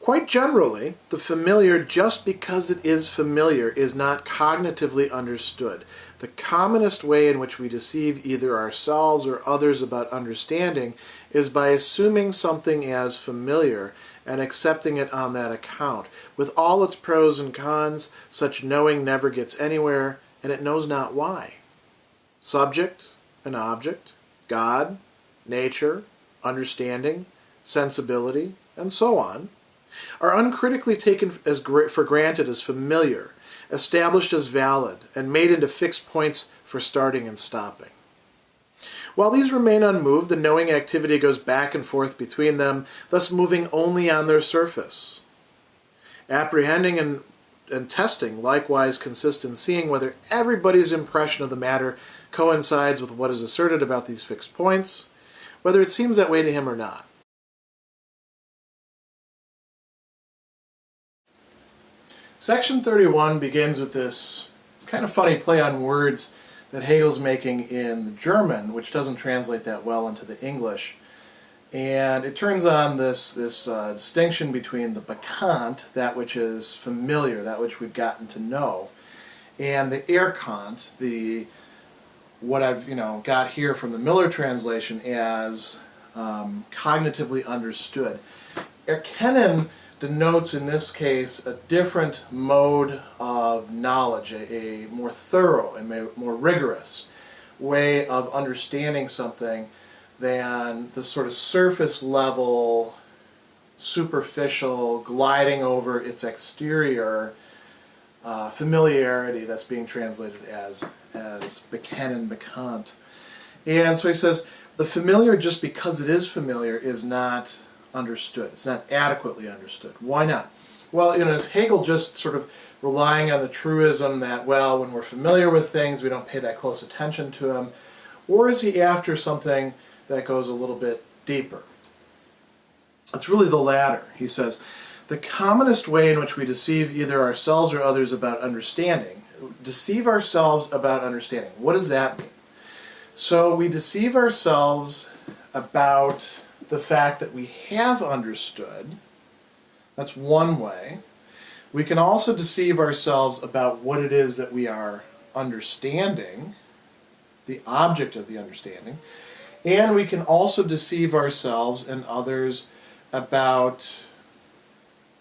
Quite generally, the familiar, just because it is familiar, is not cognitively understood. The commonest way in which we deceive either ourselves or others about understanding is by assuming something as familiar and accepting it on that account. With all its pros and cons, such knowing never gets anywhere, and it knows not why. Subject and object, God, nature, understanding, sensibility, and so on, are uncritically taken as for granted as familiar, established as valid, and made into fixed points for starting and stopping. While these remain unmoved, the knowing activity goes back and forth between them, thus moving only on their surface. Apprehending and testing likewise consist in seeing whether everybody's impression of the matter coincides with what is asserted about these fixed points, whether it seems that way to him or not. Section 31 begins with this kind of funny play on words that Hegel's making in the German, which doesn't translate that well into the English. And it turns on this distinction between the bekannt, that which is familiar, that which we've gotten to know, and the erkannt, what I've got here from the Miller translation as cognitively understood. Erkennen denotes in this case a different mode of knowledge, a more thorough and more rigorous way of understanding something than the sort of surface level, superficial, gliding over its exterior familiarity that's being translated as bekennen, bekannt. And so he says, the familiar, just because it is familiar, is not understood. It's not adequately understood. Why not? Well, is Hegel just sort of relying on the truism that, well, when we're familiar with things, we don't pay that close attention to them? Or is he after something that goes a little bit deeper? It's really the latter. He says, the commonest way in which we deceive either ourselves or others about understanding, deceive ourselves about understanding. What does that mean? So we deceive ourselves about the fact that we have understood. That's one way. We can also deceive ourselves about what it is that we are understanding, the object of the understanding. And we can also deceive ourselves and others about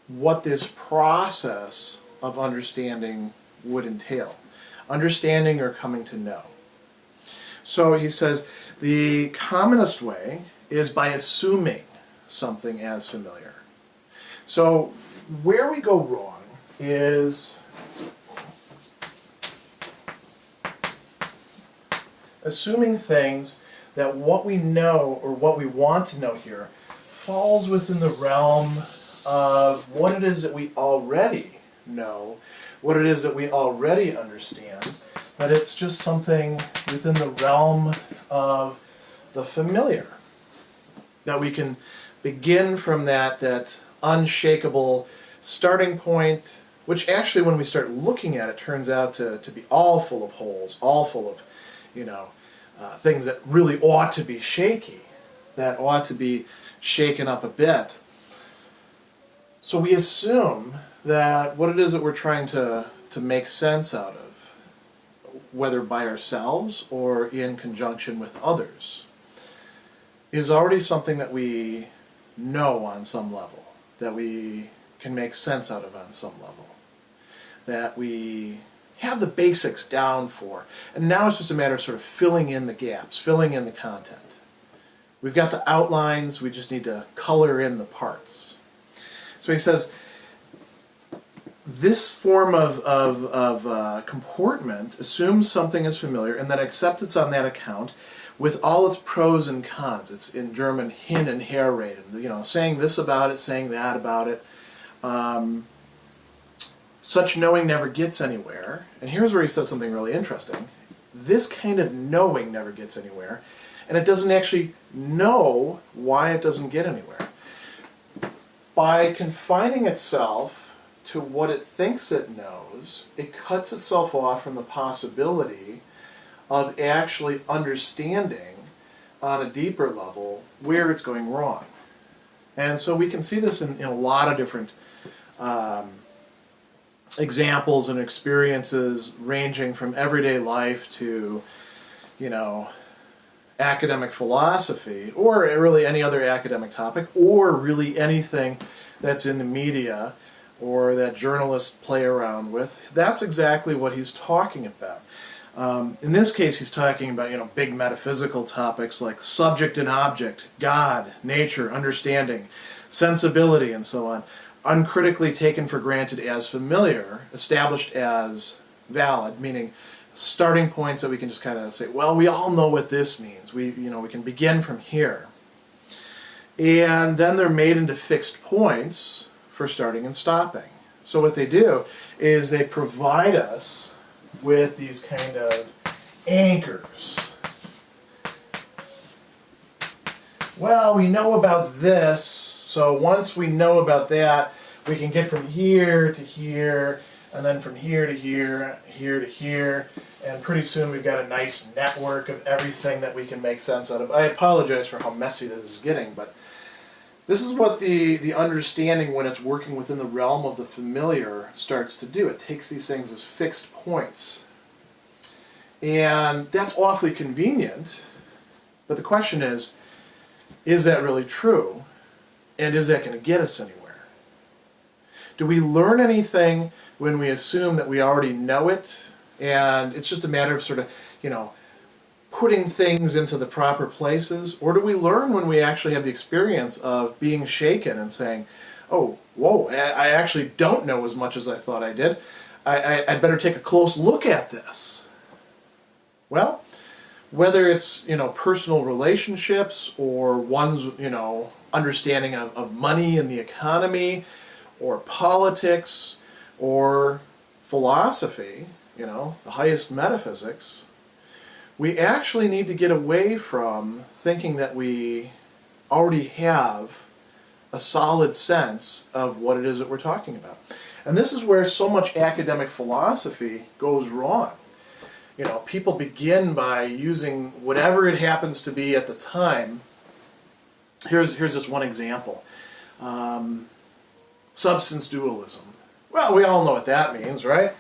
what this process of understanding would entail. Understanding or coming to know. So he says, the commonest way is by assuming something as familiar. So where we go wrong is assuming things that what we know or what we want to know here falls within the realm of what it is that we already know, what it is that we already understand, that it's just something within the realm of the familiar. That we can begin from that unshakable starting point, which actually when we start looking at it turns out to be all full of holes, all full of things that really ought to be shaky, that ought to be shaken up a bit. So we assume that what it is that we're trying to make sense out of, whether by ourselves or in conjunction with others, is already something that we know on some level, that we can make sense out of on some level, that we have the basics down for. And now it's just a matter of sort of filling in the gaps, filling in the content. We've got the outlines, we just need to color in the parts. So he says, this form of comportment assumes something is familiar and then accepts it on that account with all its pros and cons. It's in German hin and her reden, saying this about it, saying that about it. Such knowing never gets anywhere. And here's where he says something really interesting. This kind of knowing never gets anywhere, and it doesn't actually know why it doesn't get anywhere. By confining itself to what it thinks it knows, it cuts itself off from the possibility of actually understanding on a deeper level where it's going wrong. And so we can see this in a lot of different examples and experiences, ranging from everyday life to, you know, academic philosophy, or really any other academic topic, or really anything that's in the media or that journalists play around with. That's exactly what he's talking about. In this case, he's talking about, you know, big metaphysical topics like subject and object, God, nature, understanding, sensibility, and so on, uncritically taken for granted as familiar, established as valid, meaning starting points that we can just kind of say, well, we all know what this means. We can begin from here. And then they're made into fixed points for starting and stopping. So what they do is they provide us with these kind of anchors. Well, we know about this, so once we know about that, we can get from here to here, and then from here to here, here to here, and pretty soon we've got a nice network of everything that we can make sense out of. I apologize for how messy this is getting, but this is what the understanding, when it's working within the realm of the familiar, starts to do. It takes these things as fixed points. And that's awfully convenient, but the question is that really true? And is that going to get us anywhere? Do we learn anything when we assume that we already know it, and it's just a matter of sort of, you know, putting things into the proper places? Or do we learn when we actually have the experience of being shaken and saying, oh, whoa, I actually don't know as much as I thought I did. I'd better take a close look at this. Well, whether it's, you know, personal relationships, or one's, you know, understanding of money and the economy, or politics, or philosophy, you know, the highest metaphysics, we actually need to get away from thinking that we already have a solid sense of what it is that we're talking about. And this is where so much academic philosophy goes wrong. You know, people begin by using whatever it happens to be at the time. Here's just one example. Substance dualism. Well, we all know what that means, right?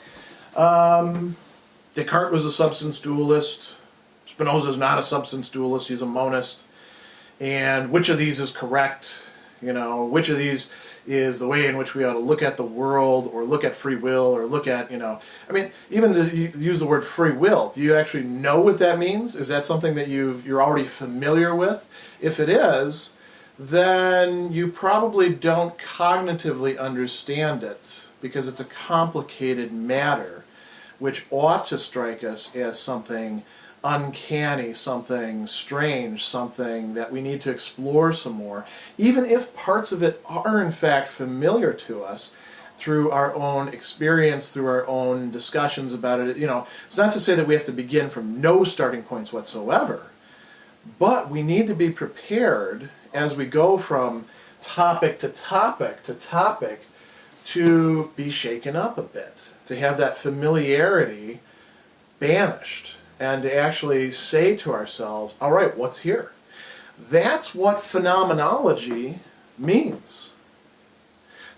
Descartes was a substance dualist. Spinoza's not a substance dualist, he's a monist. And which of these is correct? You know, which of these is the way in which we ought to look at the world, or look at free will, or look at, you know, I mean, even to use the word free will, do you actually know what that means? Is that something that you're already familiar with? If it is, then you probably don't cognitively understand it, because it's a complicated matter, which ought to strike us as something uncanny, something strange, something that we need to explore some more, even if parts of it are in fact familiar to us through our own experience, through our own discussions about it. You know, it's not to say that we have to begin from no starting points whatsoever, but we need to be prepared as we go from topic to topic to topic to be shaken up a bit, to have that familiarity banished, and to actually say to ourselves, all right, what's here? That's what phenomenology means.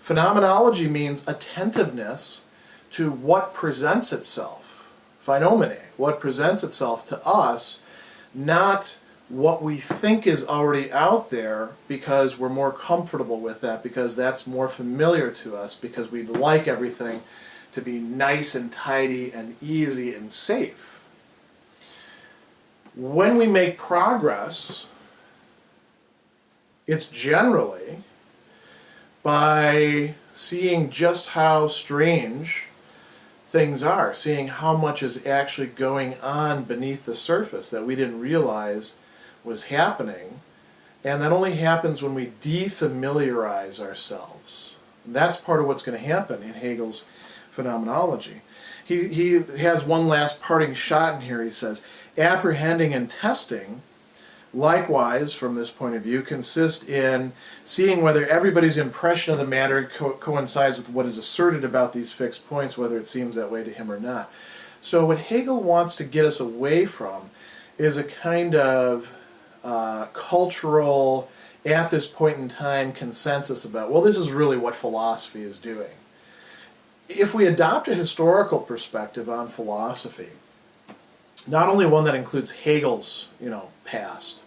Phenomenology means attentiveness to what presents itself. Phenomene, what presents itself to us, not what we think is already out there because we're more comfortable with that, because that's more familiar to us, because we like everything to be nice and tidy and easy and safe. When we make progress, it's generally by seeing just how strange things are, seeing how much is actually going on beneath the surface that we didn't realize was happening. And that only happens when we defamiliarize ourselves. And that's part of what's going to happen in Hegel's phenomenology. He has one last parting shot in here. He says, apprehending and testing, likewise, from this point of view, consist in seeing whether everybody's impression of the matter coincides with what is asserted about these fixed points, whether it seems that way to him or not. So what Hegel wants to get us away from is a kind of cultural at this point in time, consensus about, well, this is really what philosophy is doing. If we adopt a historical perspective on philosophy, not only one that includes Hegel's, past,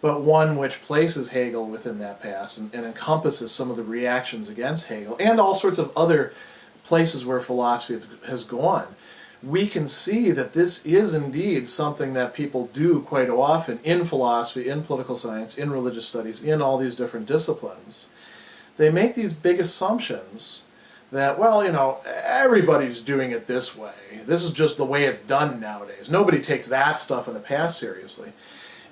but one which places Hegel within that past and encompasses some of the reactions against Hegel and all sorts of other places where philosophy has gone, we can see that this is indeed something that people do quite often in philosophy, in political science, in religious studies, in all these different disciplines. They make these big assumptions that, well, everybody's doing it this way. This is just the way it's done nowadays. Nobody takes that stuff in the past seriously.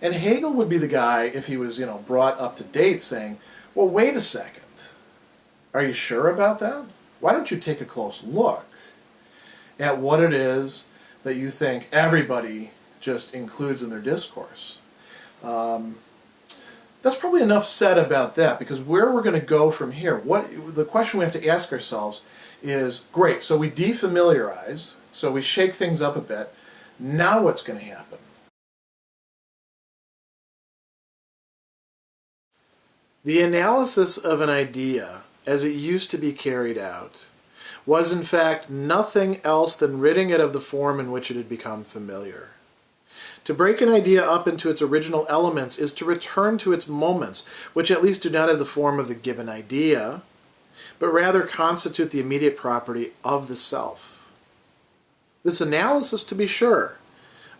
And Hegel would be the guy, if he was, brought up to date, saying, well, wait a second. Are you sure about that? Why don't you take a close look at what it is that you think everybody just includes in their discourse? That's probably enough said about that, because where we're going to go from here, the question we have to ask ourselves is, great, so we defamiliarize, so we shake things up a bit. Now what's going to happen? The analysis of an idea, as it used to be carried out, was in fact nothing else than ridding it of the form in which it had become familiar. To break an idea up into its original elements is to return to its moments, which at least do not have the form of the given idea, but rather constitute the immediate property of the self. This analysis, to be sure,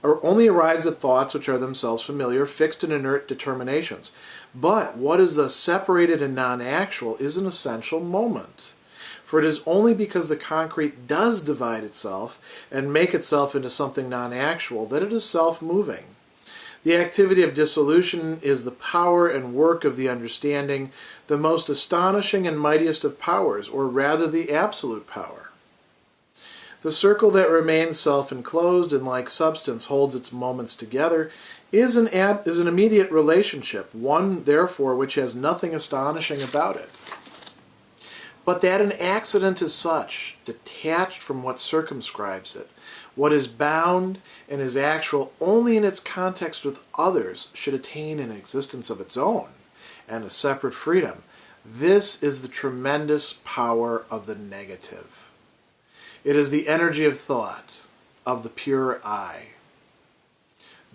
only arrives at thoughts which are themselves familiar, fixed and inert determinations. But what is thus separated and non-actual is an essential moment. For it is only because the concrete does divide itself and make itself into something non-actual that it is self-moving. The activity of dissolution is the power and work of the understanding, the most astonishing and mightiest of powers, or rather the absolute power. The circle that remains self-enclosed and like substance holds its moments together is an immediate relationship, one, therefore, which has nothing astonishing about it. But that an accident is such, detached from what circumscribes it, what is bound and is actual only in its context with others, should attain an existence of its own and a separate freedom. This is the tremendous power of the negative. It is the energy of thought, of the pure I.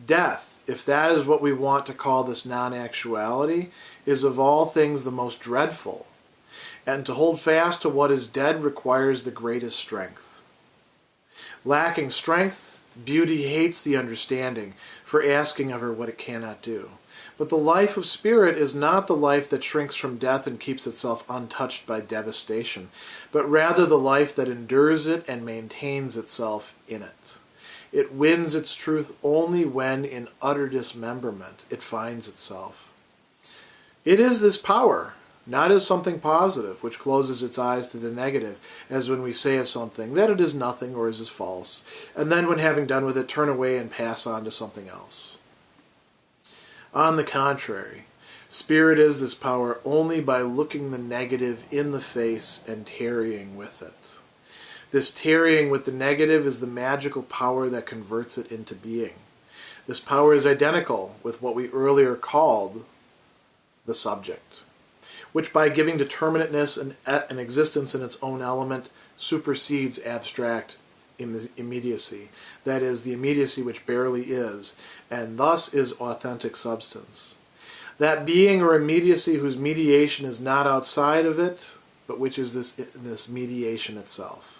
Death, if that is what we want to call this non-actuality, is of all things the most dreadful, and to hold fast to what is dead requires the greatest strength. Lacking strength, beauty hates the understanding for asking of her what it cannot do. But the life of spirit is not the life that shrinks from death and keeps itself untouched by devastation, but rather the life that endures it and maintains itself in it. It wins its truth only when, in utter dismemberment, it finds itself. It is this power, not as something positive, which closes its eyes to the negative, as when we say of something that it is nothing or is false, and then when having done with it, turn away and pass on to something else. On the contrary, spirit is this power only by looking the negative in the face and tarrying with it. This tarrying with the negative is the magical power that converts it into being. This power is identical with what we earlier called the subject, which by giving determinateness and an existence in its own element supersedes abstract immediacy, that is, the immediacy which barely is, and thus is authentic substance. That being or immediacy whose mediation is not outside of it, but which is this mediation itself.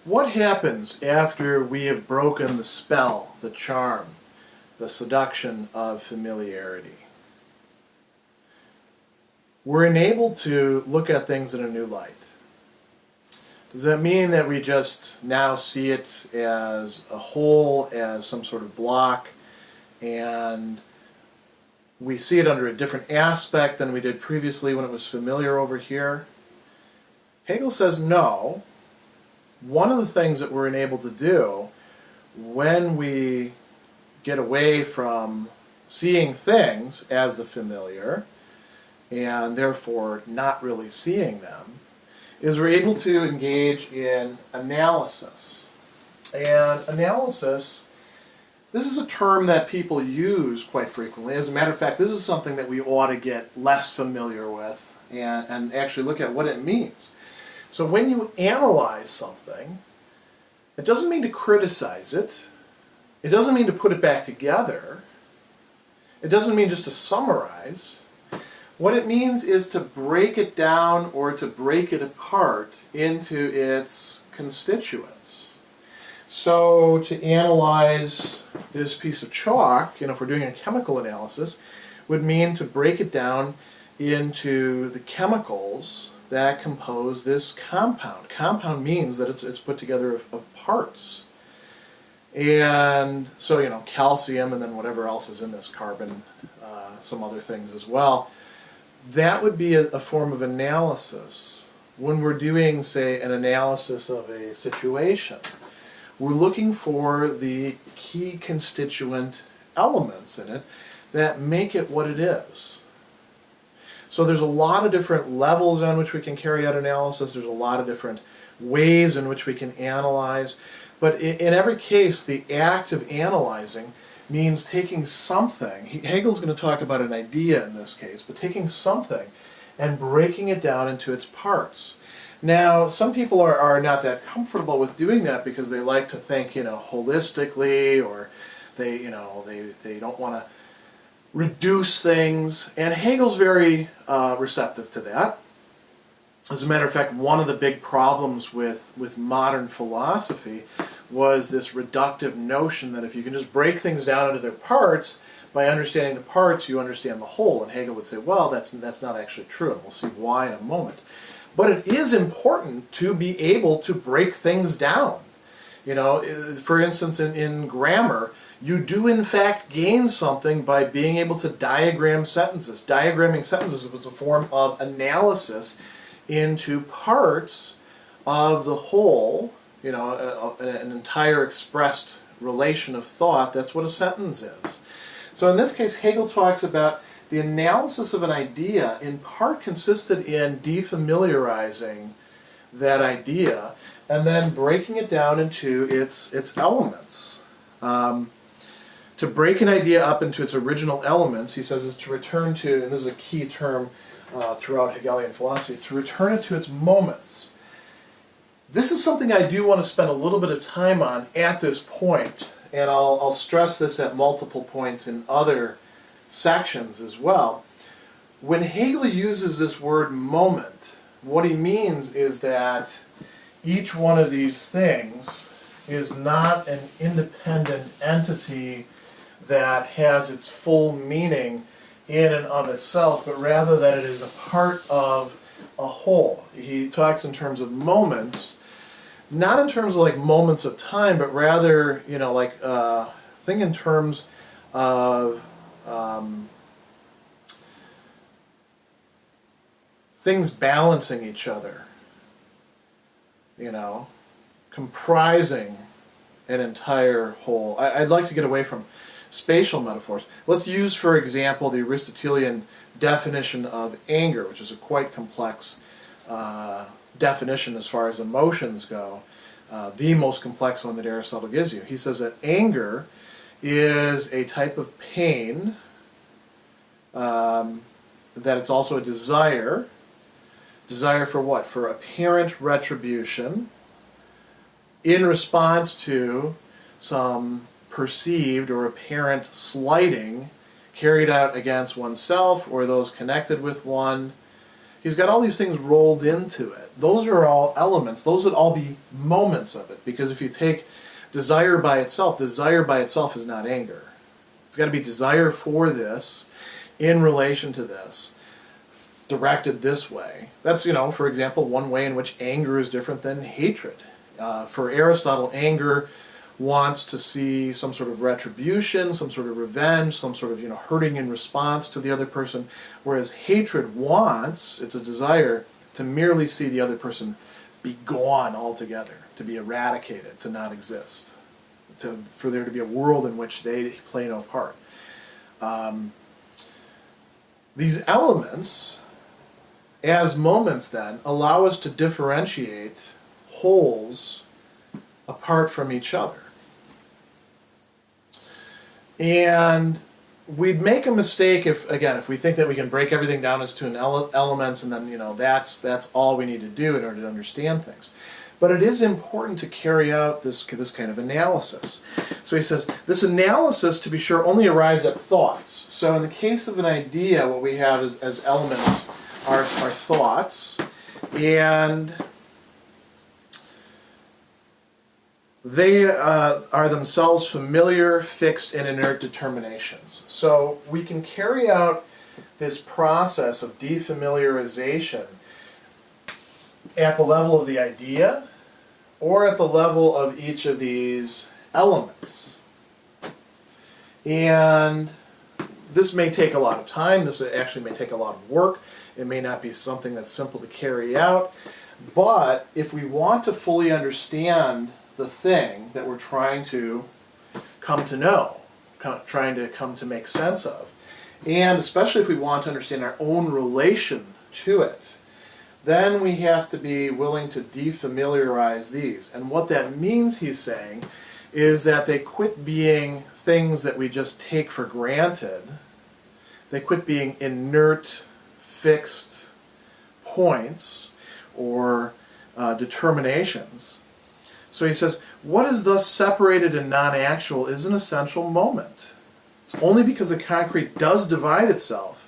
What happens after we have broken the spell, the charm, the seduction of familiarity? We're enabled to look at things in a new light. Does that mean that we just now see it as a whole, as some sort of block, and we see it under a different aspect than we did previously when it was familiar over here? Hegel says no. One of the things that we're enabled to do when we get away from seeing things as the familiar, and therefore not really seeing them, is we're able to engage in analysis. And analysis This is a term that people use quite frequently. As a matter of fact, this is something that we ought to get less familiar with and actually look at what it means. So when you analyze something, it doesn't mean to criticize it. It doesn't mean to put it back together. It doesn't mean just to summarize. What it means is to break it down or to break it apart into its constituents. So to analyze this piece of chalk, if we're doing a chemical analysis, would mean to break it down into the chemicals that compose this compound. Compound means that it's put together of parts. And so, calcium and then whatever else is in this, carbon, some other things as well. That would be a form of analysis. When we're doing, say, an analysis of a situation, we're looking for the key constituent elements in it that make it what it is. So there's a lot of different levels on which we can carry out analysis. There's a lot of different ways in which we can analyze. But in every case, the act of analyzing means taking something. Hegel's going to talk about an idea in this case, but taking something and breaking it down into its parts. Now, some people are not that comfortable with doing that because they like to think, holistically, or they don't want to reduce things. And Hegel's very receptive to that. As a matter of fact, one of the big problems with modern philosophy was this reductive notion that if you can just break things down into their parts, by understanding the parts, you understand the whole. And Hegel would say, well, that's not actually true, and we'll see why in a moment. But it is important to be able to break things down. For instance, in grammar, you do in fact gain something by being able to diagram sentences. Diagramming sentences was a form of analysis into parts of the whole, an entire expressed relation of thought. That's what a sentence is. So in this case, Hegel talks about the analysis of an idea in part consisted in defamiliarizing that idea and then breaking it down into its elements. To break an idea up into its original elements, he says, is to return to, and this is a key term throughout Hegelian philosophy, to return it to its moments. This is something I do want to spend a little bit of time on at this point, and I'll stress this at multiple points in other sections as well. When Hegel uses this word moment, what he means is that each one of these things is not an independent entity that has its full meaning in and of itself, but rather that it is a part of a whole. He talks in terms of moments, not in terms of like moments of time, but rather, think in terms of things balancing each other, comprising an entire whole. I'd like to get away from spatial metaphors. Let's use, for example, the Aristotelian definition of anger, which is a quite complex definition as far as emotions go, the most complex one that Aristotle gives you. He says that anger is a type of pain, that it's also a desire. Desire for what? For apparent retribution in response to some perceived or apparent slighting carried out against oneself or those connected with one. He's got all these things rolled into it. Those are all elements. Those would all be moments of it, because if you take desire by itself is not anger. It's got to be desire for this in relation to this, directed this way. That's, for example, one way in which anger is different than hatred. For Aristotle, anger wants to see some sort of retribution, some sort of revenge, some sort of hurting in response to the other person, whereas hatred wants, it's a desire to merely see the other person be gone altogether, to be eradicated, to not exist, for there to be a world in which they play no part. These elements, as moments then, allow us to differentiate wholes apart from each other. And we'd make a mistake if we think that we can break everything down as to an elements, and then that's all we need to do in order to understand things. But it is important to carry out this kind of analysis. So he says, this analysis, to be sure, only arrives at thoughts. So in the case of an idea, what we have as elements are thoughts, and they are themselves familiar, fixed, and inert determinations. So we can carry out this process of defamiliarization at the level of the idea or at the level of each of these elements. And this may take a lot of time. This actually may take a lot of work. It may not be something that's simple to carry out. But if we want to fully understand the thing that we're trying to come to know, trying to come to make sense of, and especially if we want to understand our own relation to it, then we have to be willing to defamiliarize these. And what that means, he's saying, is that they quit being things that we just take for granted. They quit being inert, fixed points or determinations. So he says, what is thus separated and non-actual is an essential moment. It's only because the concrete does divide itself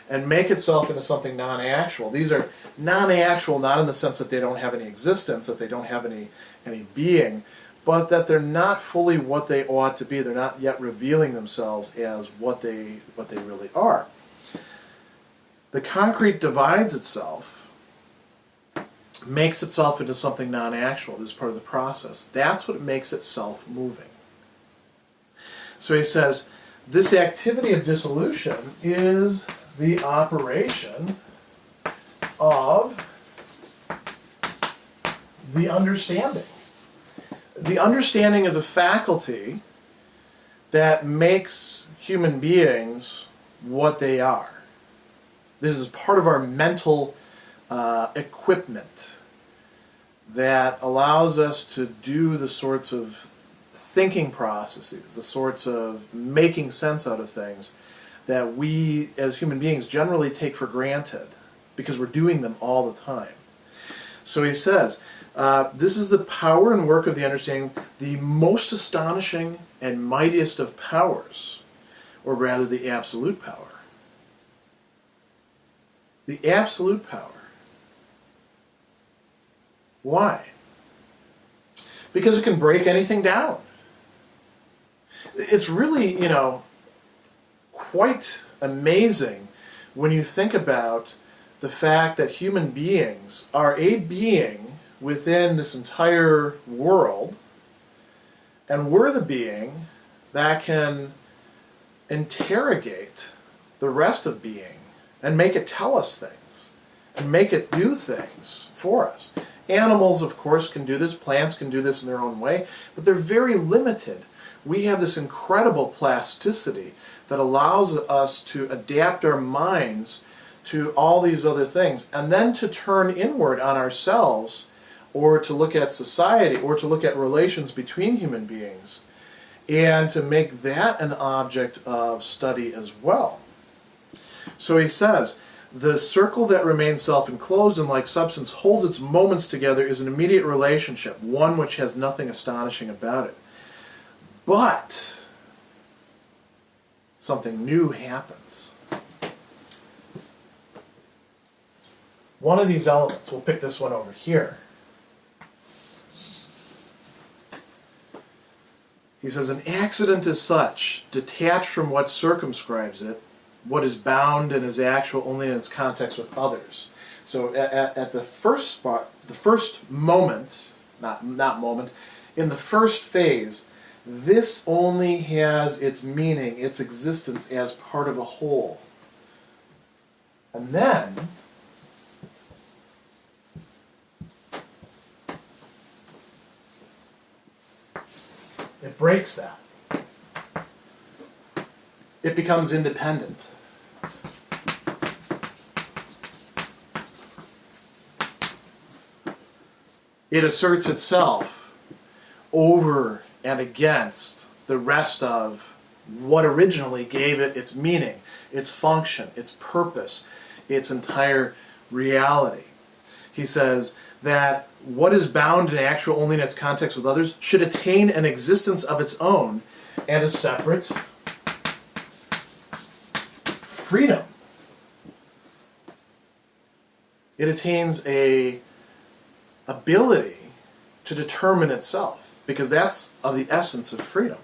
and make itself into something non-actual. These are non-actual not in the sense that they don't have any existence, that they don't have any being, but that they're not fully what they ought to be. They're not yet revealing themselves as what they really are. The concrete divides itself, makes itself into something non-actual. This is part of the process. That's what makes it self-moving. So he says, this activity of dissolution is the operation of the understanding. The understanding is a faculty that makes human beings what they are. This is part of our mental equipment that allows us to do the sorts of thinking processes, the sorts of making sense out of things that we as human beings generally take for granted because we're doing them all the time. So he says, this is the power and work of the understanding, the most astonishing and mightiest of powers, or rather the absolute power. The absolute power. Why? Because it can break anything down. It's really, quite amazing when you think about the fact that human beings are a being within this entire world, and we're the being that can interrogate the rest of being and make it tell us things and make it do things for us. Animals, of course, can do this. Plants can do this in their own way, but they're very limited. We have this incredible plasticity that allows us to adapt our minds to all these other things, and then to turn inward on ourselves, or to look at society, or to look at relations between human beings, and to make that an object of study as well. So he says, the circle that remains self-enclosed and like substance holds its moments together is an immediate relationship, one which has nothing astonishing about it. But something new happens. One of these elements, we'll pick this one over here. He says, an accident is such, detached from what circumscribes it, what is bound and is actual only in its context with others. So at the first spot, the first moment, not moment, in the first phase, this only has its meaning, its existence as part of a whole. And then it breaks that. It becomes independent. It asserts itself over and against the rest of what originally gave it its meaning, its function, its purpose, its entire reality. He says that what is bound in actual only in its context with others should attain an existence of its own and a separate freedom. It attains a ability to determine itself, because that's of the essence of freedom.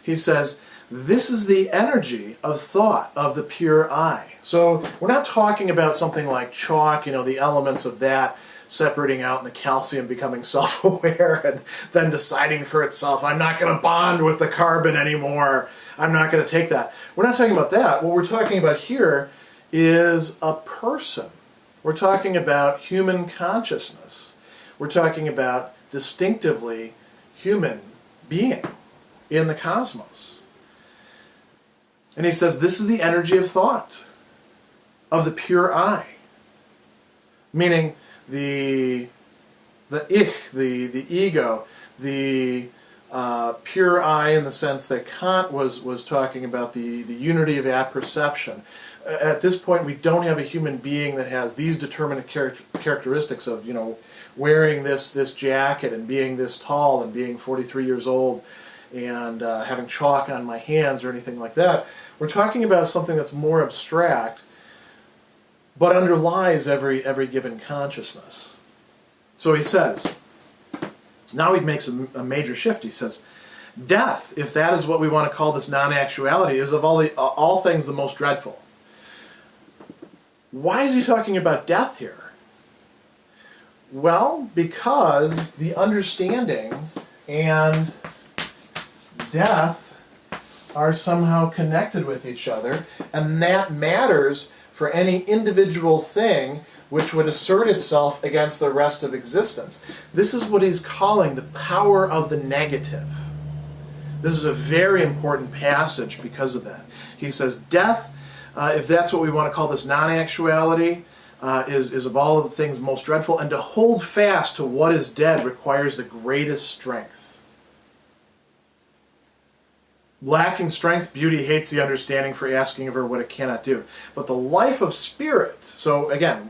He says, this is the energy of thought of the pure I. So we're not talking about something like chalk, the elements of that separating out and the calcium becoming self-aware and then deciding for itself, I'm not going to bond with the carbon anymore. I'm not going to take that. We're not talking about that. What we're talking about here is a person. We're talking about human consciousness. We're talking about distinctively human being in the cosmos. And he says this is the energy of thought, of the pure I. Meaning the ich, the ego, the pure I, in the sense that Kant was talking about the unity of apperception. At this point, we don't have a human being that has these determinate characteristics of, wearing this jacket and being this tall and being 43 years old and having chalk on my hands or anything like that. We're talking about something that's more abstract, but underlies every given consciousness. So he says, now he makes a major shift. He says, death, if that is what we want to call this non-actuality, is of all things the most dreadful. Why is he talking about death here? Well, because the understanding and death are somehow connected with each other, and that matters for any individual thing which would assert itself against the rest of existence. This is what he's calling the power of the negative. This is a very important passage because of that. He says, death, if that's what we want to call this non-actuality, is of all of the things most dreadful, and to hold fast to what is dead requires the greatest strength. Lacking strength, beauty hates the understanding for asking of her what it cannot do. But the life of spirit, so again,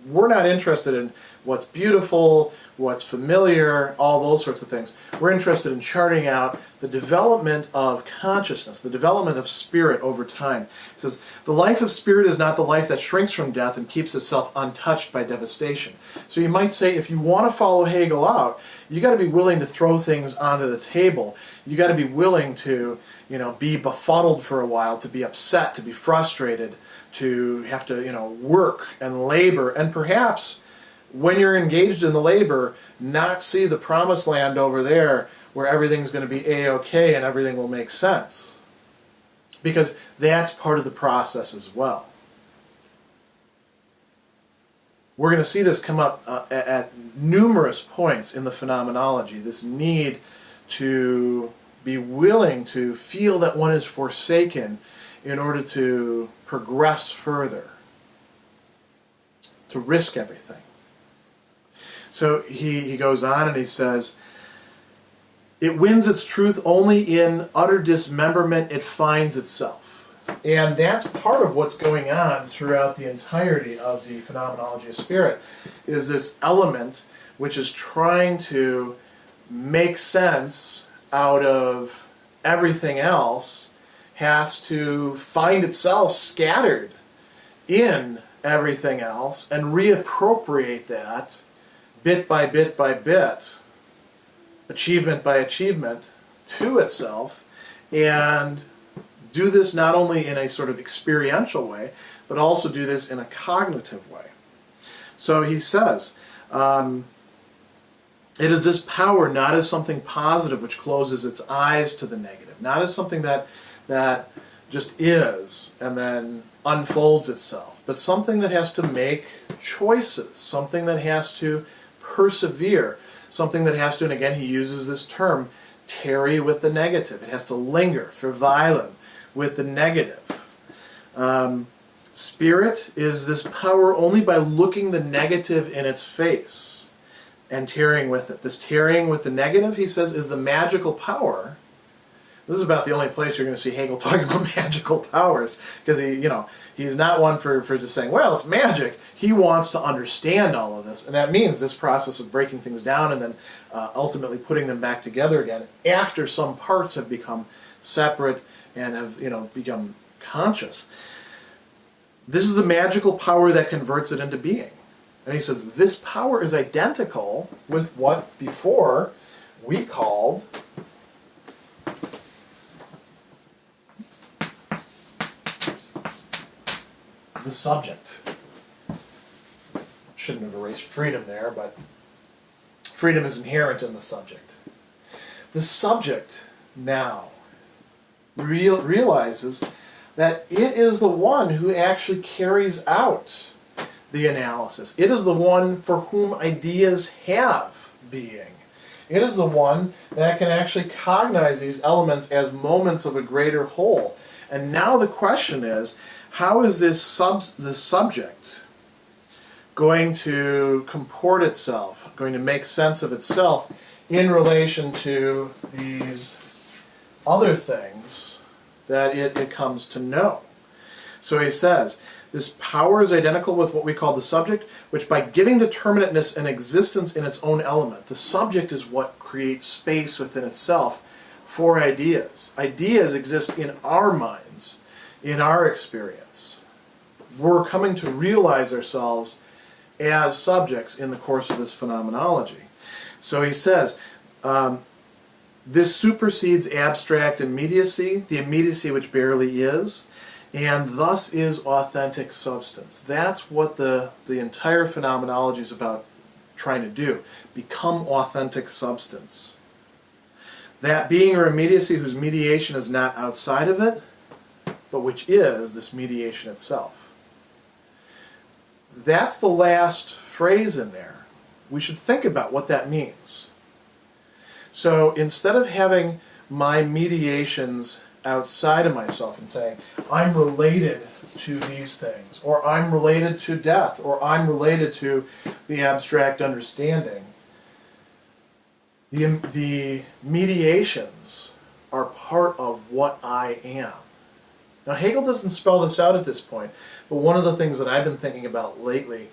we're not interested in what's beautiful, what's familiar, all those sorts of things. We're interested in charting out the development of consciousness, the development of spirit over time. It says, the life of spirit is not the life that shrinks from death and keeps itself untouched by devastation. So you might say, if you want to follow Hegel out, you got to be willing to throw things onto the table. You got to be willing to, be befuddled for a while, to be upset, to be frustrated, to have to, work and labor, and perhaps when you're engaged in the labor, not see the promised land over there where everything's going to be A-okay and everything will make sense. Because that's part of the process as well. We're going to see this come up at numerous points in the phenomenology, this need to be willing to feel that one is forsaken in order to progress further, to risk everything. So he goes on and he says, it wins its truth only in utter dismemberment it finds itself. And that's part of what's going on throughout the entirety of the Phenomenology of Spirit, is this element which is trying to make sense out of everything else, has to find itself scattered in everything else and reappropriate that bit by bit by bit, achievement by achievement, to itself, and do this not only in a sort of experiential way, but also do this in a cognitive way. So he says, it is this power not as something positive which closes its eyes to the negative, not as something that just is and then unfolds itself, but something that has to make choices, something that has to persevere, something that has to, and again he uses this term, tarry with the negative. It has to linger, verweilen with the negative. Spirit is this power only by looking the negative in its face and tarrying with it. This tarrying with the negative, he says, is the magical power This is about the only place you're going to see Hegel talking about magical powers, because he's not one for just saying, well, it's magic. He wants to understand all of this, and that means this process of breaking things down and then ultimately putting them back together again after some parts have become separate and have become conscious. This is the magical power that converts it into being. And he says this power is identical with what before we called the subject. Shouldn't have erased freedom there, but freedom is inherent in the subject. The subject now realizes that it is the one who actually carries out the analysis. It is the one for whom ideas have being. It is the one that can actually cognize these elements as moments of a greater whole. And now the question is, how is this subject going to comport itself, going to make sense of itself in relation to these other things that it comes to know? So he says, this power is identical with what we call the subject, which by giving determinateness and existence in its own element, the subject is what creates space within itself for ideas. Ideas exist in our minds, in our experience. We're coming to realize ourselves as subjects in the course of this phenomenology. So he says, this supersedes abstract immediacy, the immediacy which barely is, and thus is authentic substance. That's what the entire phenomenology is about trying to do. Become authentic substance. That being or immediacy whose mediation is not outside of it, but which is this mediation itself. That's the last phrase in there. We should think about what that means. So instead of having my mediations outside of myself and saying, I'm related to these things, or I'm related to death, or I'm related to the abstract understanding, the mediations are part of what I am. Now, Hegel doesn't spell this out at this point, but one of the things that I've been thinking about lately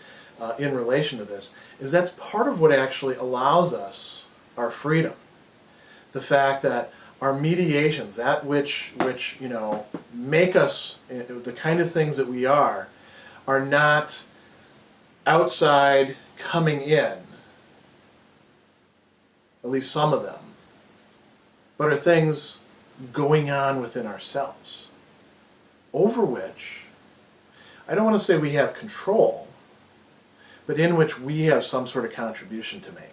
in relation to this is that's part of what actually allows us our freedom. The fact that our mediations, that which make us the kind of things that we are not outside coming in, at least some of them, but are things going on within ourselves, over which, I don't want to say we have control, but in which we have some sort of contribution to make.